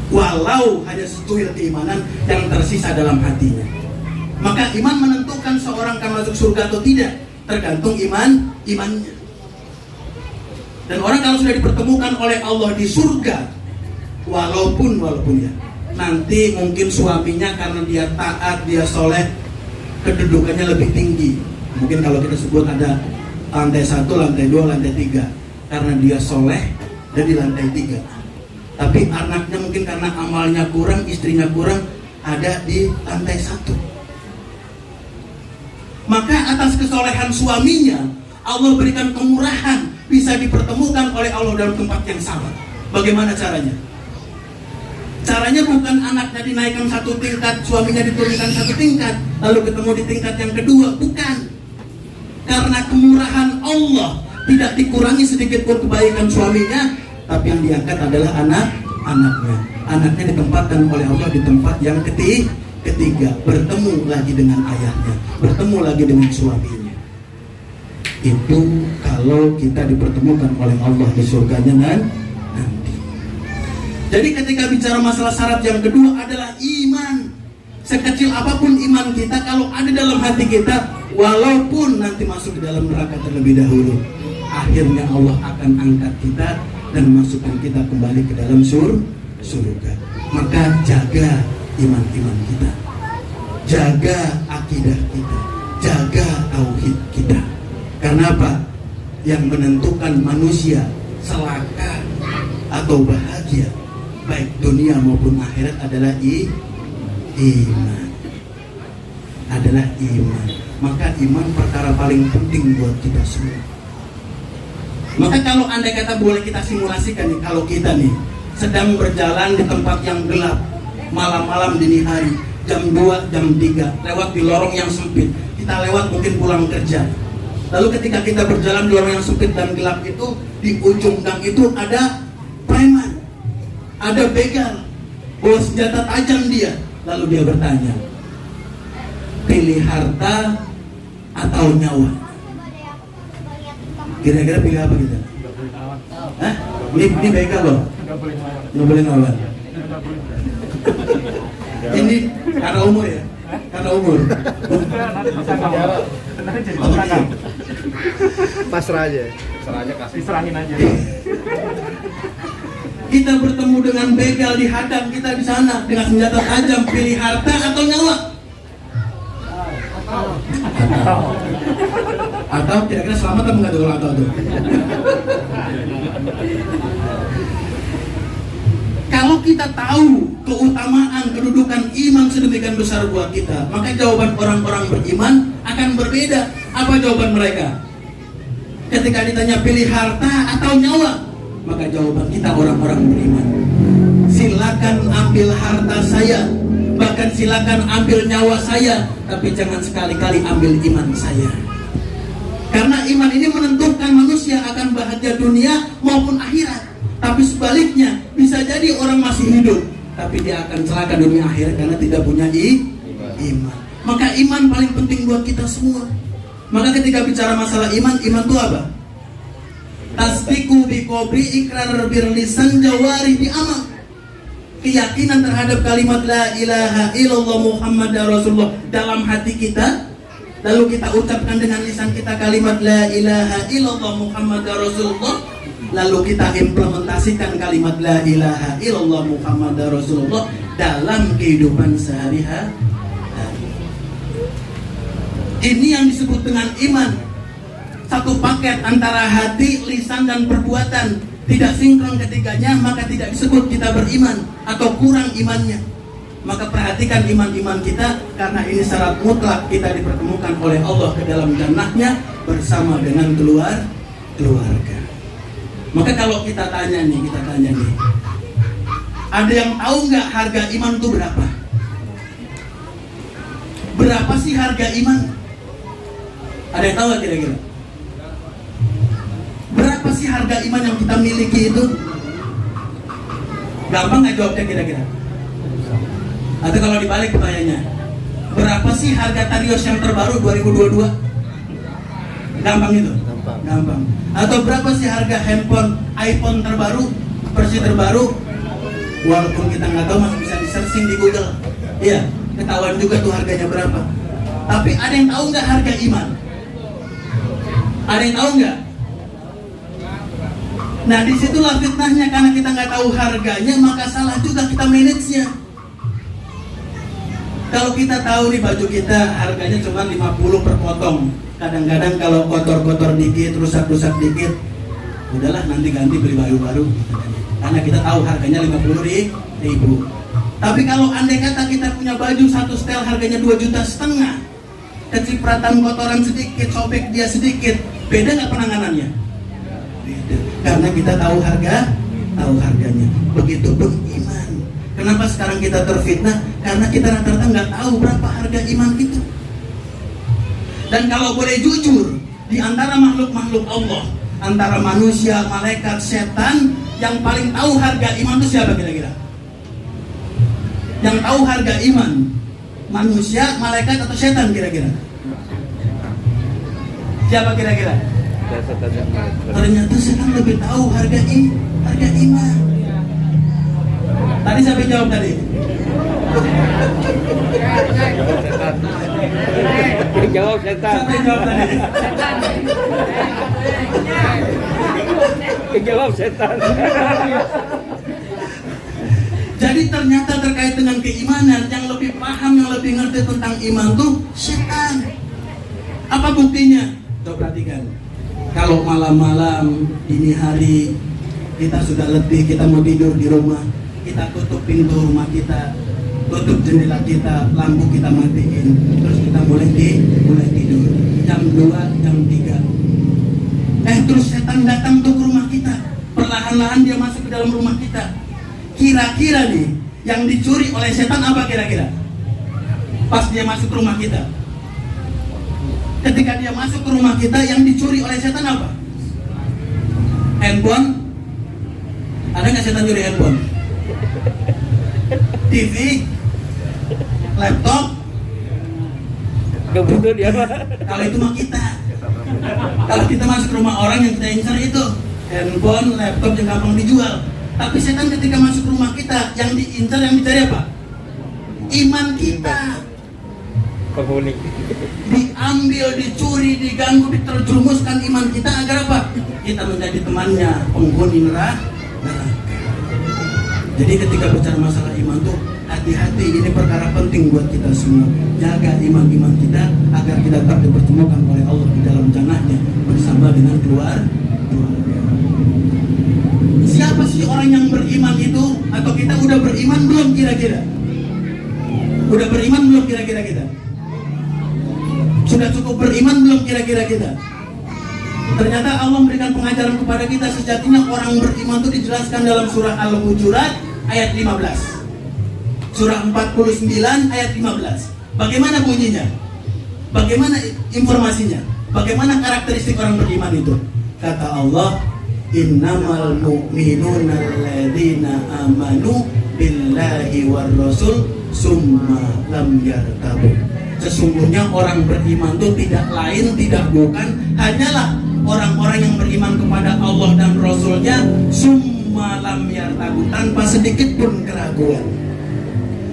Walau hanya secuil keimanan yang tersisa dalam hatinya. Maka iman menentukan seorang akan masuk surga atau tidak, tergantung imannya. Dan orang kalau sudah dipertemukan oleh Allah di surga, walaupun ya, nanti mungkin suaminya karena dia taat, dia soleh, kedudukannya lebih tinggi. Mungkin kalau kita sebut ada lantai 1, lantai 2, lantai 3, karena dia soleh dan di lantai 3. Tapi anaknya mungkin karena amalnya kurang, istrinya kurang, ada di lantai 1. Maka atas kesolehan suaminya, Allah berikan kemurahan, bisa dipertemukan oleh Allah dalam tempat yang sama. Bagaimana caranya? Caranya bukan anaknya dinaikkan 1 tingkat, suaminya diturunkan 1 tingkat, lalu ketemu di tingkat yang kedua. Bukan. Karena kemurahan Allah, tidak dikurangi sedikit pun kebaikan suaminya, tapi yang diangkat adalah anaknya. Anaknya ditempatkan oleh Allah di tempat yang ketiga, bertemu lagi dengan ayahnya, bertemu lagi dengan suaminya. Itu kalau kita dipertemukan oleh Allah di surganya nanti. Jadi ketika bicara masalah syarat yang kedua adalah iman. Sekecil apapun iman kita, kalau ada dalam hati kita, walaupun nanti masuk ke dalam neraka terlebih dahulu, akhirnya Allah akan angkat kita dan masukkan kita kembali ke dalam surga. Maka jaga iman-iman kita, jaga akidah kita, jaga tauhid kita. Karena apa? Yang menentukan manusia celaka atau bahagia, baik dunia maupun akhirat, adalah iman. Adalah iman. Maka iman perkara paling penting buat kita semua. Maka kalau andai kata boleh kita simulasikan nih, kalau kita nih sedang berjalan di tempat yang gelap, malam-malam dini hari, jam 2, jam 3, lewat di lorong yang sempit. Kita lewat mungkin pulang kerja. Lalu ketika kita berjalan di lorong yang sempit dan gelap itu, di ujung gang itu ada preman, ada begal, bawa senjata tajam dia. Lalu dia bertanya, pilih harta atau nyawa? Kira-kira pilih apa kita? Hah? Ini begal loh. Nggak boleh ngelawan. Ini karena umur ya? Karena umur. Pasrah aja. Diserahin aja. Kita bertemu dengan begal di hadang kita di sana dengan senjata tajam, pilih harta atau nyawa? Atau kira-kira selamat atau enggak tuh kalau atau tuh? Kalau kita tahu keutamaan kedudukan iman sedemikian besar buat kita, maka jawaban orang-orang beriman akan berbeda. Apa jawaban mereka? Ketika ditanya pilih harta atau nyawa, maka jawaban kita orang-orang beriman, silakan ambil harta saya, bahkan silakan ambil nyawa saya, tapi jangan sekali-kali ambil iman saya. Karena iman ini menentukan manusia akan bahagia dunia maupun akhirat. Tapi sebaliknya, bisa jadi orang masih hidup, tapi dia akan celaka dunia akhirat karena tidak punya iman. Maka iman paling penting buat kita semua. Maka ketika bicara masalah iman itu apa? Tasdiqu bi qabri, ikrar bil lisan, jawari bi amal. keyakinan terhadap kalimat la ilaha illallah Muhammad Rasulullah dalam hati kita, lalu kita ucapkan dengan lisan kita kalimat la ilaha illallah Muhammad Rasulullah, lalu kita implementasikan kalimat la ilaha illallah Muhammad Rasulullah dalam kehidupan sehari-hari. Ini yang disebut dengan iman. Satu paket antara hati, lisan, dan perbuatan. Tidak sinkron ketiganya, maka tidak disebut kita beriman atau kurang imannya. Maka perhatikan iman-iman kita, karena ini syarat mutlak kita dipertemukan oleh Allah ke dalam jannahnya bersama dengan keluarga. Maka kalau kita tanya nih, ada yang tahu nggak harga iman itu berapa? Berapa sih harga iman? Ada yang tahu nggak kira-kira? Berapa sih harga iman yang kita miliki itu? Gampang nggak jawabnya kira-kira? Atau kalau dibalik pertanyaannya, berapa sih harga Tarios yang terbaru 2022? Gampang itu? Gampang. Atau berapa sih harga handphone iPhone terbaru, versi terbaru? Walaupun kita nggak tahu, masih bisa di searching di Google. Iya, ketahuan juga tuh harganya berapa. Tapi ada yang tahu nggak harga iman? Ada yang tahu nggak? Nah, disitulah fitnahnya, karena kita nggak tahu harganya, maka salah juga kita manage-nya. Kalau kita tahu nih baju kita harganya cuma 50 per potong, kadang-kadang kalau kotor-kotor dikit, rusak-rusak dikit, udahlah nanti ganti beli baju baru. Karena kita tahu harganya 50.000. Tapi kalau andai kata kita punya baju satu setel harganya 2,5 juta, kecipratan kotoran sedikit, sobek dia sedikit, beda nggak penanganannya? Beda. Karena kita tahu harganya. Begitupun iman. Kenapa sekarang kita terfitnah? Karena kita rata-rata nggak tahu berapa harga iman itu. Dan kalau boleh jujur, di antara makhluk-makhluk Allah, antara manusia, malaikat, setan, yang paling tahu harga iman itu siapa kira-kira? Yang tahu harga iman, manusia, malaikat, atau setan kira-kira? Siapa kira-kira? Ternyata setan lebih tahu harga iman. Tadi siapa jawab tadi? Jawab setan. Siapa yang jawab tadi? Jawab setan. Jadi ternyata terkait dengan keimanan, yang lebih paham, yang lebih ngerti tentang iman tuh setan. Apa buktinya? Coba perhatikan. Kalau malam-malam, dini hari, kita sudah letih, kita mau tidur di rumah, kita tutup pintu rumah kita, tutup jendela kita, lampu kita matiin, terus kita mulai tidur. Jam 2, jam 3. Terus setan datang tuh ke rumah kita, perlahan-lahan dia masuk ke dalam rumah kita. Kira-kira nih, yang dicuri oleh setan apa kira-kira? Pas dia masuk ke rumah kita. Ketika dia masuk ke rumah kita, yang dicuri oleh setan apa? Handphone? Ada nggak setan curi handphone? TV? Laptop? Gak butuh dia mah. Kalau itu mah kita. Kalau kita masuk ke rumah orang, yang kita incar itu handphone, laptop yang gampang dijual. Tapi setan ketika masuk ke rumah kita, yang diincar, yang dicari apa? Iman kita. Penghuni. Diambil, dicuri, diganggu, diterjerumuskan iman kita agar apa? Kita menjadi temannya penghuni neraka. Jadi ketika bicara masalah iman tuh hati-hati, ini perkara penting buat kita semua. Jaga iman-iman kita agar kita tetap dipertemukan oleh Allah di dalam jannahnya bersama dengan keluarga. Siapa sih orang yang beriman itu? Atau kita udah beriman belum kira-kira? Udah beriman belum kira-kira kita? Sudah cukup beriman belum kira-kira kita? Ternyata Allah memberikan pengajaran kepada kita, sejatinya orang beriman itu dijelaskan dalam surah Al-Hujurat ayat 15. Surah 49 ayat 15. Bagaimana bunyinya? Bagaimana informasinya? Bagaimana karakteristik orang beriman itu? Kata Allah, innamal mu'minuna alladzina amanu billahi war rasul summa lam yartabu. Sesungguhnya orang beriman itu tidak lain, tidak bukan, hanyalah orang-orang yang beriman kepada Allah dan Rasulnya summa summa lam yartabu, tanpa sedikit pun keraguan.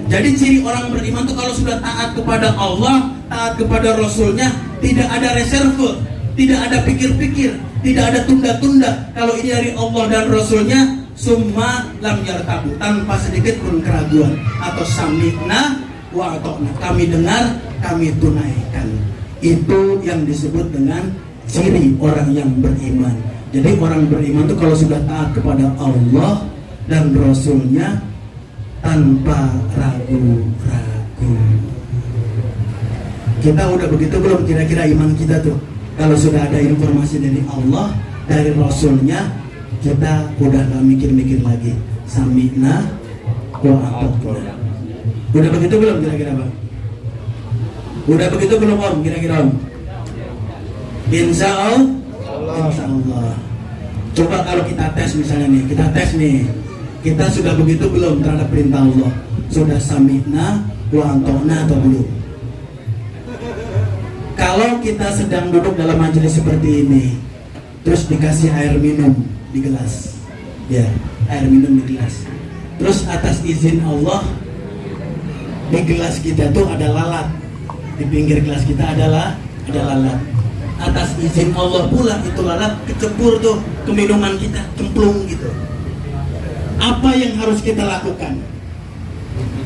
Jadi ciri orang beriman itu kalau sudah taat kepada Allah, taat kepada Rasulnya, tidak ada reserve, tidak ada pikir-pikir, tidak ada tunda-tunda. Kalau ini dari Allah dan Rasulnya, summa lam yartabu, tanpa sedikit pun keraguan. Atau sami'na wa ata'na, kami dengar, kami tunaikan. Itu yang disebut dengan ciri orang yang beriman. Jadi orang beriman itu kalau sudah taat kepada Allah dan Rasulnya tanpa ragu-ragu. Kita udah begitu belum kira-kira iman kita tuh? Kalau sudah ada informasi dari Allah, dari Rasulnya, kita udah gak mikir-mikir lagi. Sami'na wa ata'na. Udah begitu belum kira-kira Bang? Udah begitu belum Om? Kira-kira Om? Insya Allah. Coba kalau kita tes misalnya nih, kita sudah begitu belum terhadap perintah Allah? Sudah sami'na wa ata'na atau belum? Kalau kita sedang duduk dalam majelis seperti ini, terus dikasih air minum di gelas, ya, air minum di gelas. Terus atas izin Allah, di gelas kita tuh ada lalat, di pinggir gelas kita ada lalat. Atas izin Allah pula itu lalat kecebur tuh ke minuman kita, cemplung gitu. Apa yang harus kita lakukan?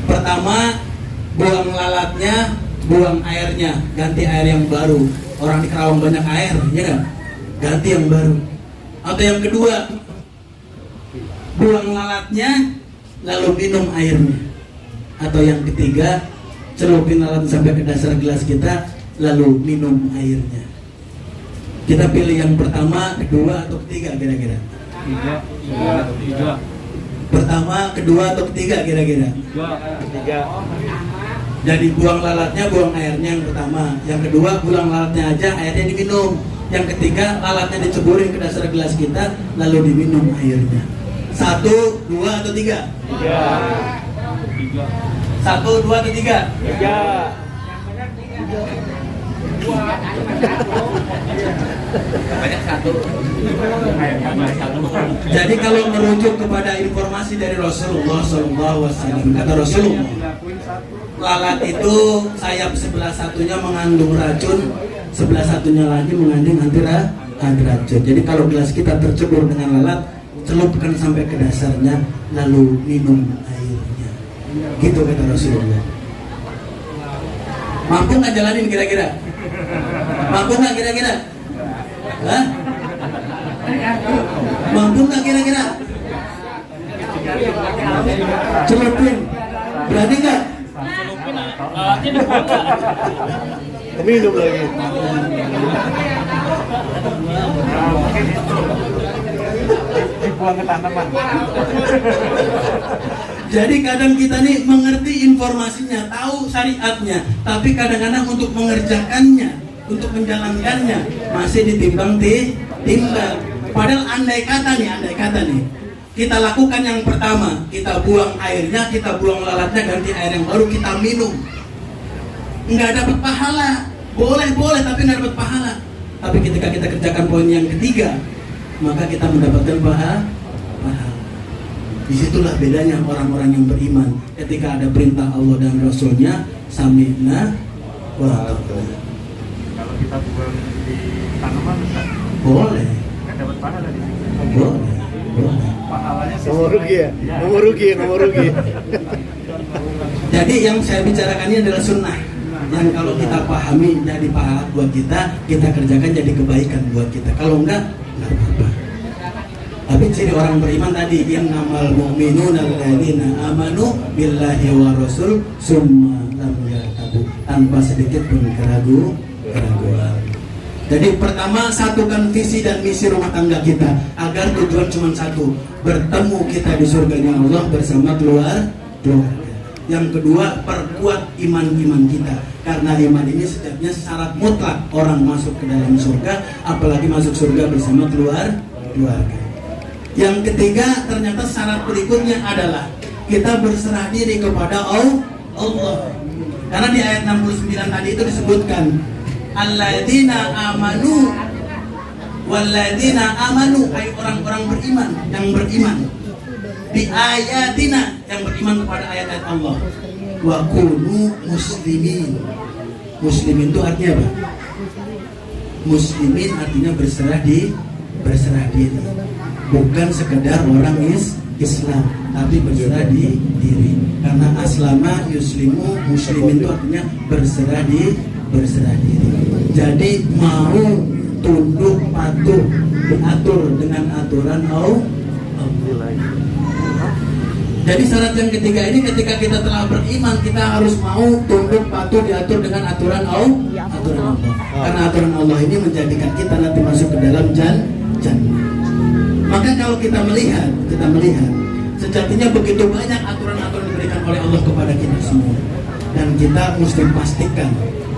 Pertama, buang lalatnya, buang airnya, ganti air yang baru. Orang di Karawang banyak air, ya kan? Ganti yang baru. Atau yang kedua, buang lalatnya, lalu minum airnya. Atau yang ketiga, celupin lalat sampai ke dasar gelas kita, lalu minum airnya. Kita pilih yang pertama, kedua, atau ketiga kira-kira? Tiga. Pertama, kedua, atau ketiga kira-kira? Tiga. Jadi buang lalatnya, buang airnya yang pertama. Yang kedua, buang lalatnya aja, airnya diminum. Yang ketiga, lalatnya diceburin ke dasar gelas kita, lalu diminum airnya. 1, 2, atau 3? 3. 1, 2, atau 3? 3. Jadi kalau merujuk kepada informasi dari Rasulullah SAW, kata Rasulullah, lalat itu sayap sebelah satunya mengandung racun, sebelah satunya lagi mengandung anti racun. Jadi kalau gelas kita tercebur dengan lalat, celupkan sampai ke dasarnya, lalu minum airnya. Gitu kata Rasulullah. Mampu nggak jalanin kira-kira? Mampu nggak kira-kira? Hah? Mampu nggak kira-kira? Celupin, berani nggak? Minum lagi. Dibuang ke tanaman. Jadi kadang kita nih mengerti informasinya, tahu syariatnya, tapi kadang-kadang untuk mengerjakannya, untuk menjalankannya masih ditimbang. Padahal andai kata nih, kita lakukan yang pertama, kita buang airnya, kita buang lalatnya, ganti air yang baru, kita minum. Nggak dapat pahala, boleh tapi nggak dapat pahala. Tapi ketika kita kerjakan poin yang ketiga, maka kita mendapatkan pahala. Disitulah bedanya orang-orang yang beriman. Ketika ada perintah Allah dan Rasulnya, sami'na wa ata'na. Kalau kita buang di tanaman, Boleh. nggak dapat pahala di situ. Boleh. Pahalanya Nomor rugi ya? Nomor rugi. Jadi yang saya bicarakan ini adalah sunnah. Yang kalau kita pahami jadi pahala buat kita kerjakan jadi kebaikan buat kita. Kalau enggak apa-apa. Tapi ciri orang beriman tadi, innamal mu'minuna alladzina amanu billahi wa rasul summa lam yartabu, tanpa sedikit pun keraguan. Jadi pertama, satukan visi dan misi rumah tangga kita agar tujuan cuma satu, bertemu kita di surganya Allah bersama keluarga. Yang kedua, perkuat iman kita, karena iman ini sejatinya syarat mutlak orang masuk ke dalam surga, apalagi masuk surga bersama keluarga. Yang ketiga, ternyata syarat berikutnya adalah kita berserah diri kepada Allah. Karena di ayat 69 tadi itu disebutkan alladzina amanu walladzina amanu, ay orang-orang beriman yang beriman. bi ayatina, yang beriman kepada ayat-ayat Allah. Wa kunu muslimin. Muslimin itu artinya apa? Muslimin artinya berserah diri. Bukan sekedar orang Islam, tapi berserah diri. Karena aslama yuslimu, muslimin itu artinya berserah diri. Jadi mau tunduk patuh diatur dengan aturan Allah. Jadi syarat yang ketiga ini, ketika kita telah beriman, kita harus mau tunduk patuh diatur dengan aturan Allah. Karena aturan Allah ini menjadikan kita nanti masuk ke dalam jannah. Maka kalau kita melihat sejatinya begitu banyak aturan-aturan diberikan oleh Allah kepada kita semua, dan kita mesti pastikan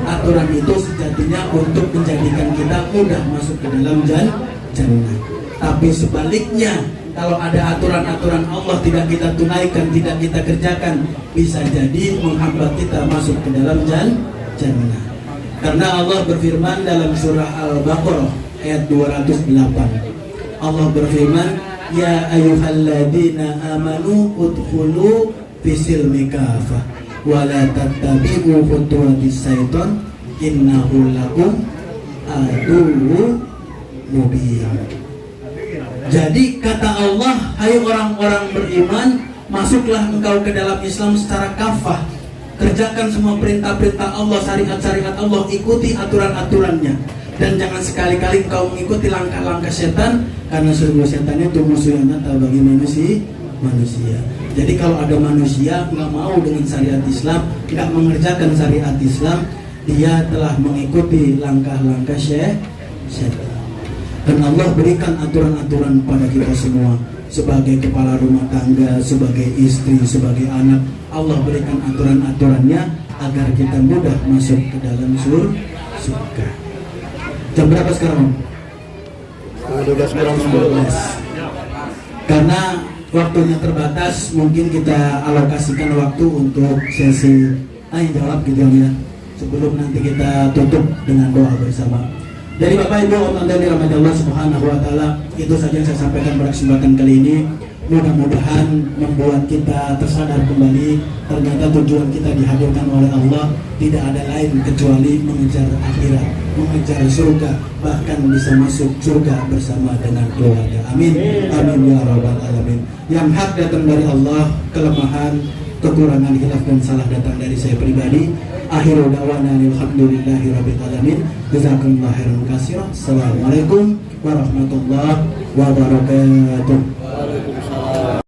aturan itu sejatinya untuk menjadikan kita mudah masuk ke dalam jannah. Tapi sebaliknya, kalau ada aturan-aturan Allah tidak kita tunaikan, tidak kita kerjakan, bisa jadi menghambat kita masuk ke dalam jannah. Karena Allah berfirman dalam surah Al-Baqarah ayat 208. Allah berfirman, ya ayyuhalladzina amanu udkhulu fisilmi kafah wa la tattabi'u khutuwatis syaitan innahu lakum aduwwun mubin. Jadi kata Allah, hai orang-orang beriman, masuklah engkau ke dalam Islam secara kafah. Kerjakan semua perintah-perintah Allah, syariat-syariat Allah, ikuti aturan-aturannya. Dan jangan sekali-kali engkau mengikuti langkah-langkah setan, karena sungguh setan itu musuh yang nyata bagi manusia. Jadi kalau ada manusia nggak mau dengan syariat Islam, nggak mengerjakan syariat Islam, dia telah mengikuti langkah-langkah setan. Dan Allah berikan aturan-aturan pada kita semua, sebagai kepala rumah tangga, sebagai istri, sebagai anak. Allah berikan aturan-aturannya agar kita mudah masuk ke dalam surga. Jam berapa sekarang? 12 kurang 10. Karena waktunya terbatas, mungkin kita alokasikan waktu untuk sesi tanya jawab gitu ya, sebelum nanti kita tutup dengan doa bersama. Dari Bapak Ibu orang dari Allah Subhanahu wa taala, itu saja yang saya sampaikan pada kesempatan kali ini. Mudah-mudahan membuat kita tersadar kembali, ternyata tujuan kita dihadirkan oleh Allah tidak ada lain kecuali mengejar akhirat, mengejar surga, bahkan bisa masuk surga bersama dengan keluarga. Amin. Amin ya rabbal alamin. Yang hak datang dari Allah, kelemahan, kekurangan, khilaf dan salah datang dari saya pribadi. Akhirul da'wana alhamdulillahirabbil alamin. Jazakumullahu khairan katsiran. Assalamualaikum warahmatullahi wabarakatuh.